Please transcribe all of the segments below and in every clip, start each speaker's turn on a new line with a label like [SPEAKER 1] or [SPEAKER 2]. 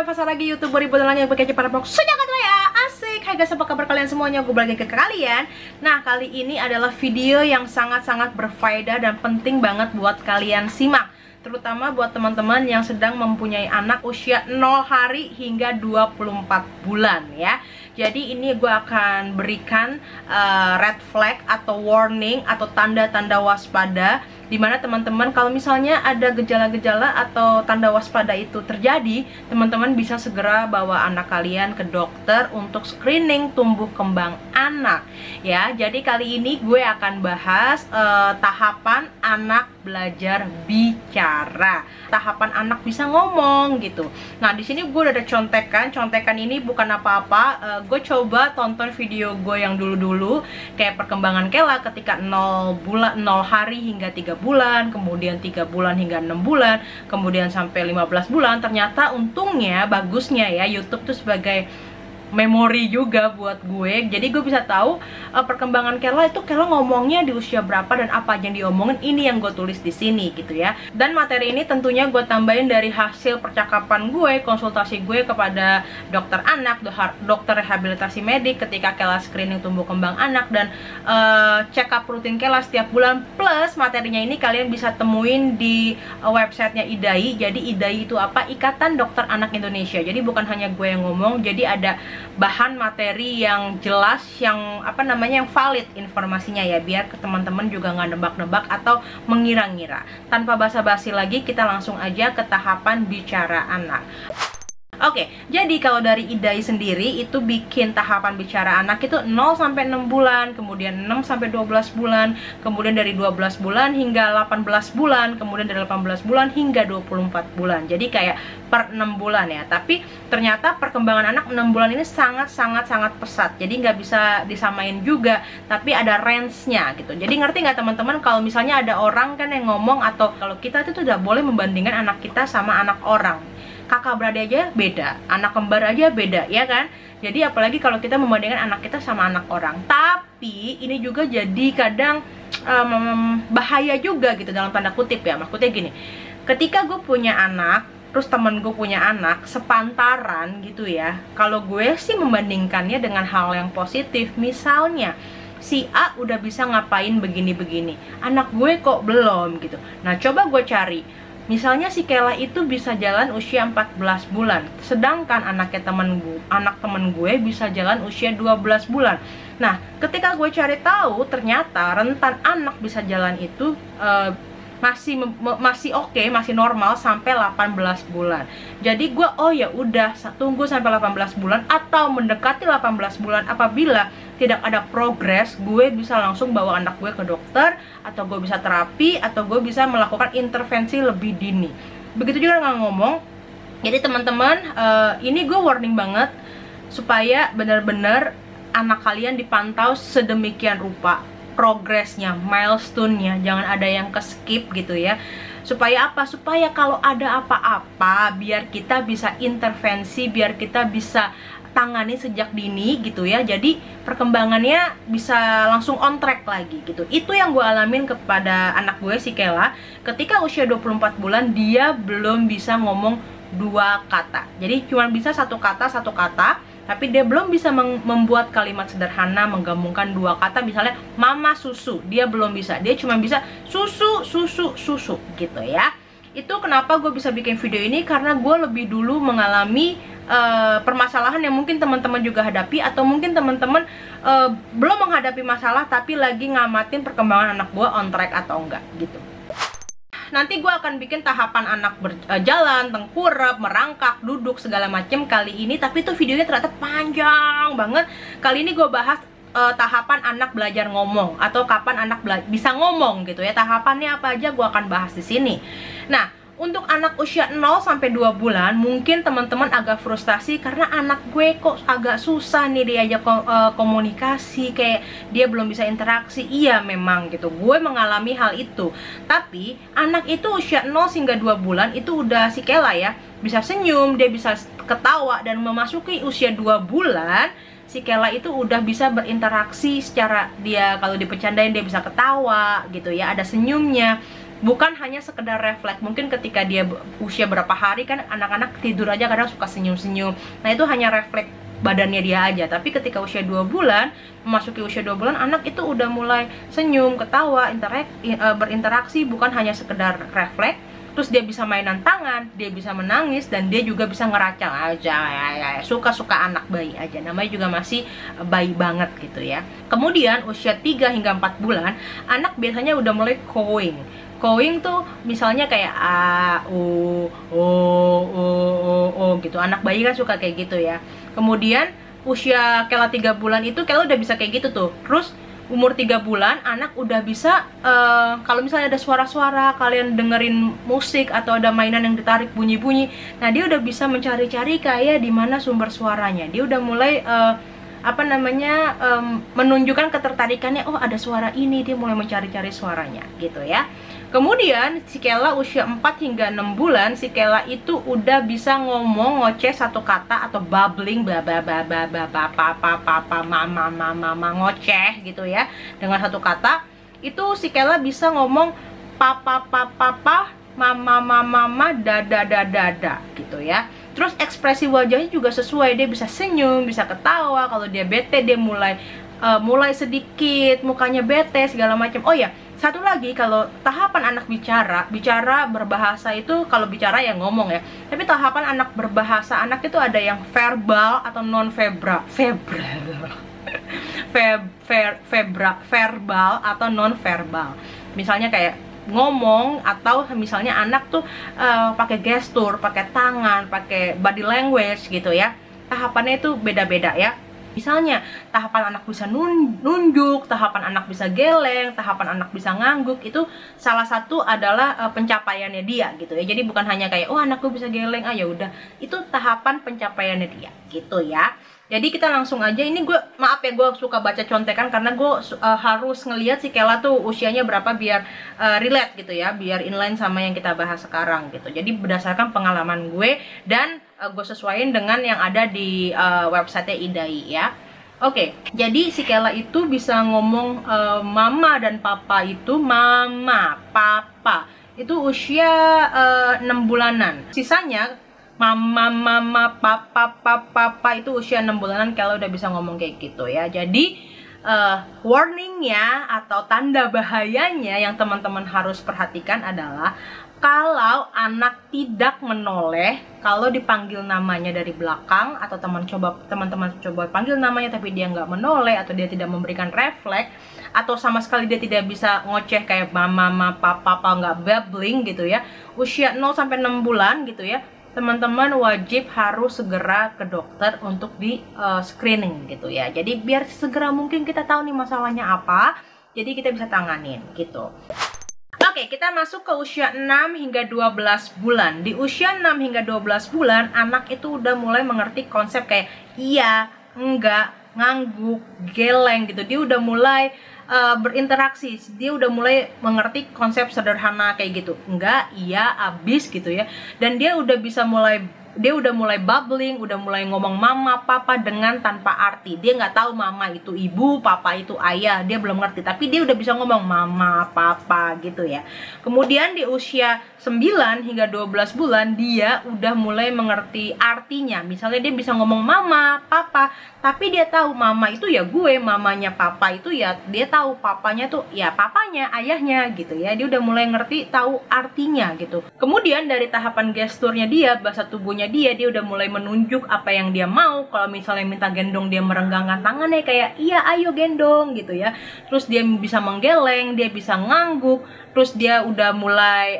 [SPEAKER 1] pasal lagi YouTuber ibu dan yang berkece para vlog sejak ya. Asik. Hai guys, apa kabar kalian semuanya? Gue balik ke kalian. Nah, kali ini adalah video yang sangat-sangat berfaedah dan penting banget buat kalian simak, terutama buat teman-teman yang sedang mempunyai anak usia 0 hari hingga 24 bulan ya. Jadi ini gue akan berikan red flag atau warning atau tanda-tanda waspada, dimana teman-teman kalau misalnya ada gejala-gejala atau tanda waspada itu terjadi, teman-teman bisa segera bawa anak kalian ke dokter untuk screening tumbuh kembang anak ya. Jadi kali ini gue akan bahas tahapan anak belajar bicara, tahapan anak bisa ngomong gitu. Nah, di sini gue udah ada contekan ini bukan apa-apa. Gue coba tonton video gue yang dulu-dulu, kayak perkembangan Kela ketika 0 hari hingga 3 bulan, kemudian 3 bulan hingga 6 bulan, kemudian sampai 15 bulan. Ternyata untungnya, bagusnya ya, YouTube tuh sebagai memori juga buat gue. Jadi gue bisa tahu perkembangan Kela itu Kela ngomongnya di usia berapa dan apa aja yang diomongin. Ini yang gue tulis di sini gitu ya. Dan materi ini tentunya gue tambahin dari hasil percakapan gue, konsultasi gue kepada dokter anak, dokter rehabilitasi medik ketika Kela screening tumbuh kembang anak, dan check up rutin Kela setiap bulan. Plus materinya ini kalian bisa temuin di websitenya IDAI. Jadi IDAI itu apa? Ikatan Dokter Anak Indonesia. Jadi bukan hanya gue yang ngomong, jadi ada bahan materi yang jelas, yang apa namanya, yang valid informasinya ya, biar ke teman-teman juga nggak nebak-nebak atau mengira-ngira. Tanpa basa-basi lagi, kita langsung aja ke tahapan bicara anak. Oke, jadi kalau dari IDAI sendiri itu bikin tahapan bicara anak itu 0 sampai 6 bulan, kemudian 6 sampai 12 bulan, kemudian dari 12 bulan hingga 18 bulan, kemudian dari 18 bulan hingga 24 bulan. Jadi kayak per 6 bulan ya. Tapi ternyata perkembangan anak 6 bulan ini sangat pesat. Jadi nggak bisa disamain juga, tapi ada range-nya gitu. Jadi ngerti nggak teman-teman kalau misalnya ada orang kan yang ngomong, atau kalau kita itu tidak boleh membandingkan anak kita sama anak orang. Kakak beradik aja beda, anak kembar aja beda, ya kan? Jadi apalagi kalau kita membandingkan anak kita sama anak orang. Tapi ini juga jadi kadang bahaya juga gitu, dalam tanda kutip ya. Maksudnya gini, ketika gue punya anak, terus temen gue punya anak, sepantaran gitu ya, kalau gue sih membandingkannya dengan hal yang positif. Misalnya si A udah bisa ngapain begini-begini, anak gue kok belum gitu. Nah, coba gue cari, misalnya si Kela itu bisa jalan usia 14 bulan, sedangkan anak temen gue bisa jalan usia 12 bulan. Nah, ketika gue cari tahu, ternyata rentan anak bisa jalan itu masih oke, masih normal sampai 18 bulan. Jadi gue, oh ya udah, tunggu sampai 18 bulan atau mendekati 18 bulan. Apabila tidak ada progres, gue bisa langsung bawa anak gue ke dokter, atau gue bisa terapi, atau gue bisa melakukan intervensi lebih dini. Begitu juga dengan ngomong. Jadi teman-teman, ini gue warning banget supaya benar-benar anak kalian dipantau sedemikian rupa, progresnya, milestone-nya, jangan ada yang ke skip gitu ya. Supaya apa? Supaya kalau ada apa-apa, biar kita bisa intervensi, biar kita bisa tangani sejak dini gitu ya. Jadi perkembangannya bisa langsung on track lagi gitu. Itu yang gue alamin kepada anak gue si Kela. Ketika usia 24 bulan, dia belum bisa ngomong 2 kata. Jadi cuma bisa satu kata, tapi dia belum bisa membuat kalimat sederhana, menggabungkan 2 kata. Misalnya mama susu, dia belum bisa. Dia cuma bisa susu gitu ya. Itu kenapa gue bisa bikin video ini, karena gue lebih dulu mengalami permasalahan yang mungkin teman-teman juga hadapi, atau mungkin teman-teman belum menghadapi masalah tapi lagi ngamatin perkembangan anak gue on track atau enggak gitu. Nanti gue akan bikin tahapan anak berjalan, tengkurap, merangkak, duduk, segala macem kali ini. Tapi itu videonya ternyata panjang banget. Kali ini gue bahas tahapan anak belajar ngomong, atau kapan anak bisa ngomong gitu ya. Tahapannya apa aja gue akan bahas di sini. Nah, untuk anak usia 0 sampai 2 bulan, mungkin teman-teman agak frustasi karena anak gue kok agak susah nih diajak komunikasi, kayak dia belum bisa interaksi. Iya memang gitu, gue mengalami hal itu. Tapi anak itu usia 0 hingga 2 bulan itu udah si Kela ya, bisa senyum, dia bisa ketawa, dan memasuki usia 2 bulan si Kela itu udah bisa berinteraksi secara, dia kalau dipecandain dia bisa ketawa gitu ya, ada senyumnya. bukan hanya sekedar refleks. Mungkin ketika dia usia berapa hari kan anak-anak tidur aja kadang suka senyum-senyum. Nah itu hanya refleks badannya dia aja. Tapi ketika usia 2 bulan, memasuki usia 2 bulan, anak itu udah mulai senyum, ketawa, berinteraksi, bukan hanya sekedar refleks. Terus dia bisa mainan tangan, dia bisa menangis, dan dia juga bisa ngeracang aja, suka-suka anak bayi aja. Namanya juga masih bayi banget gitu ya. Kemudian usia 3 hingga 4 bulan, anak biasanya udah mulai cawing. Cawing tuh misalnya kayak a, u, o gitu. Anak bayi kan suka kayak gitu ya. Kemudian usia Kela 3 bulan itu Kela udah bisa kayak gitu tuh. Terus umur 3 bulan anak udah bisa kalau misalnya ada suara-suara, kalian dengerin musik atau ada mainan yang ditarik bunyi-bunyi, nah dia udah bisa mencari-cari kayak di mana sumber suaranya. Dia udah mulai menunjukkan ketertarikannya. Oh ada suara ini, dia mulai mencari-cari suaranya gitu ya. Kemudian si Kela usia 4 hingga 6 bulan, si Kela itu udah bisa ngomong ngoceh satu kata atau babbling, mama ngoceh gitu ya. Dengan satu kata itu si Kela bisa ngomong papa, mama, dada gitu ya. Terus ekspresi wajahnya juga sesuai, dia bisa senyum, bisa ketawa. Kalau dia bete dia mulai sedikit mukanya bete segala macam. Oh ya, satu lagi, kalau tahapan anak bicara berbahasa itu, kalau bicara ya ngomong ya. Tapi tahapan anak berbahasa anak itu ada yang verbal atau non verbal. Verbal atau non verbal. Misalnya kayak ngomong, atau misalnya anak tuh pakai gestur, pakai tangan, pakai body language gitu ya. Tahapannya itu beda-beda ya. Misalnya tahapan anak bisa nunjuk, tahapan anak bisa geleng, tahapan anak bisa ngangguk, itu salah satu adalah pencapaiannya dia gitu ya. Jadi bukan hanya kayak oh anakku bisa geleng, ya udah, itu tahapan pencapaiannya dia gitu ya. Jadi kita langsung aja, ini gue maaf ya gue suka baca contekan karena gue harus ngelihat si Kela tuh usianya berapa biar relate gitu ya, biar inline sama yang kita bahas sekarang gitu. Jadi berdasarkan pengalaman gue dan gue sesuaiin dengan yang ada di websitenya Idai ya. Oke, jadi si Kela itu bisa ngomong mama dan papa itu mama, papa itu usia 6 bulanan. Sisanya mama, papa itu usia 6 bulanan Kela udah bisa ngomong kayak gitu ya. Jadi warningnya atau tanda bahayanya yang teman-teman harus perhatikan adalah kalau anak tidak menoleh, kalau dipanggil namanya dari belakang atau teman-teman coba panggil namanya tapi dia nggak menoleh atau dia tidak memberikan refleks atau sama sekali dia tidak bisa ngoceh kayak mama, papa, nggak babbling gitu ya. Usia 0 sampai 6 bulan gitu ya. Teman-teman wajib harus segera ke dokter untuk di screening gitu ya. Jadi biar segera mungkin kita tahu nih masalahnya apa, jadi kita bisa tanganin gitu. Oke, kita masuk ke usia 6 hingga 12 bulan. Di usia 6 hingga 12 bulan, anak itu udah mulai mengerti konsep kayak iya, enggak, ngangguk, geleng gitu. Dia udah mulai berinteraksi, dia udah mulai mengerti konsep sederhana kayak gitu, enggak, iya, abis gitu ya. Dan dia udah mulai bubbling, udah mulai ngomong mama, papa dengan tanpa arti. Dia nggak tahu mama itu ibu, papa itu ayah, dia belum ngerti, tapi dia udah bisa ngomong mama, papa gitu ya. Kemudian di usia 9 hingga 12 bulan dia udah mulai mengerti artinya. Misalnya dia bisa ngomong mama, papa, tapi dia tahu mama itu ya gue, mamanya papa itu ya dia tahu, papanya tuh ya papanya, ayahnya gitu ya. Dia udah mulai ngerti, tahu artinya gitu. Kemudian dari tahapan gesturnya dia, bahasa tubuhnya dia udah mulai menunjuk apa yang dia mau. Kalau misalnya minta gendong, dia merenggangkan tangannya kayak iya ayo gendong gitu ya. Terus dia bisa menggeleng, dia bisa ngangguk. Terus dia udah mulai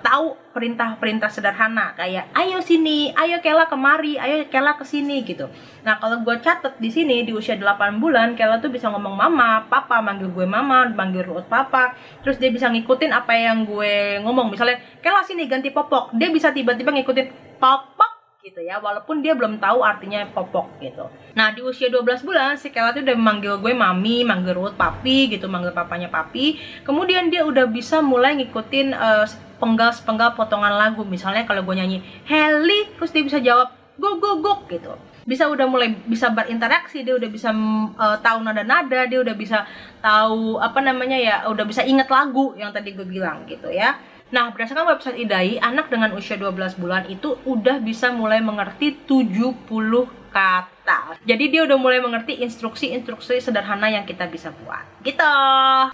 [SPEAKER 1] tahu perintah-perintah sederhana kayak ayo sini, ayo Kela kemari, ayo Kela kesini gitu. Nah kalau gue catet di sini di usia 8 bulan Kela tuh bisa ngomong mama, papa, manggil gue mama, manggil Ruth papa. Terus dia bisa ngikutin apa yang gue ngomong. Misalnya Kela sini ganti popok, dia bisa tiba-tiba ngikutin popok gitu ya, walaupun dia belum tahu artinya popok gitu. Nah di usia 12 bulan si Kela tuh udah manggil gue mami, manggil Ruth papi gitu, manggil papanya papi. Kemudian dia udah bisa mulai ngikutin sepenggal potongan lagu. Misalnya kalau gue nyanyi Heli, terus dia bisa jawab go go go gitu. bisa udah mulai bisa berinteraksi, dia udah bisa tahu nada-nada, dia udah bisa tahu apa namanya ya, udah bisa inget lagu yang tadi gue bilang gitu ya. Nah, berdasarkan website IDAI, anak dengan usia 12 bulan itu udah bisa mulai mengerti 70 kata. Jadi dia udah mulai mengerti instruksi-instruksi sederhana yang kita bisa buat. Gitu.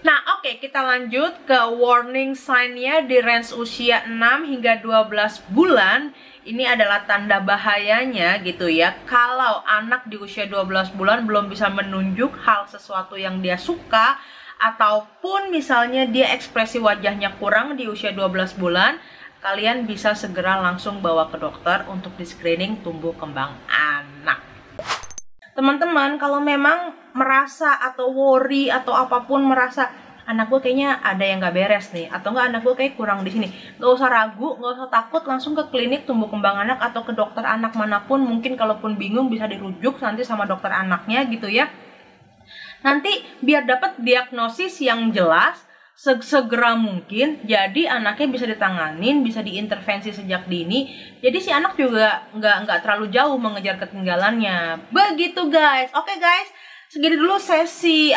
[SPEAKER 1] Nah, oke, kita lanjut ke warning sign-nya di range usia 6 hingga 12 bulan. Ini adalah tanda bahayanya gitu ya. Kalau anak di usia 12 bulan belum bisa menunjuk hal sesuatu yang dia suka, ataupun misalnya dia ekspresi wajahnya kurang di usia 12 bulan, kalian bisa segera langsung bawa ke dokter untuk di screening tumbuh kembang anak. Teman-teman, kalau memang merasa atau worry atau apapun, merasa anak gue kayaknya ada yang gak beres nih, atau enggak anak gue kayak kurang di sini, gak usah ragu, gak usah takut, langsung ke klinik tumbuh kembang anak atau ke dokter anak manapun. Mungkin kalaupun bingung bisa dirujuk nanti sama dokter anaknya gitu ya. Nanti biar dapat diagnosis yang jelas segera mungkin, jadi anaknya bisa ditanganin, bisa diintervensi sejak dini, jadi si anak juga nggak terlalu jauh mengejar ketinggalannya. Begitu guys. Oke guys, segini dulu sesi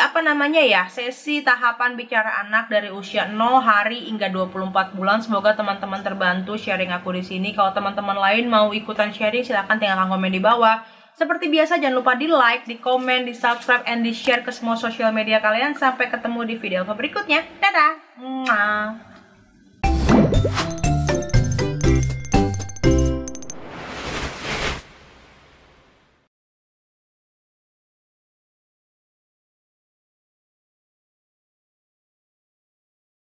[SPEAKER 1] sesi tahapan bicara anak dari usia 0 hari hingga 24 bulan. Semoga teman-teman terbantu sharing aku di sini. Kalau teman-teman lain mau ikutan sharing, silahkan tinggalkan komen di bawah. Seperti biasa, jangan lupa di like, di komen, di subscribe, and di share ke semua sosial media kalian. Sampai ketemu di video berikutnya. Dadah!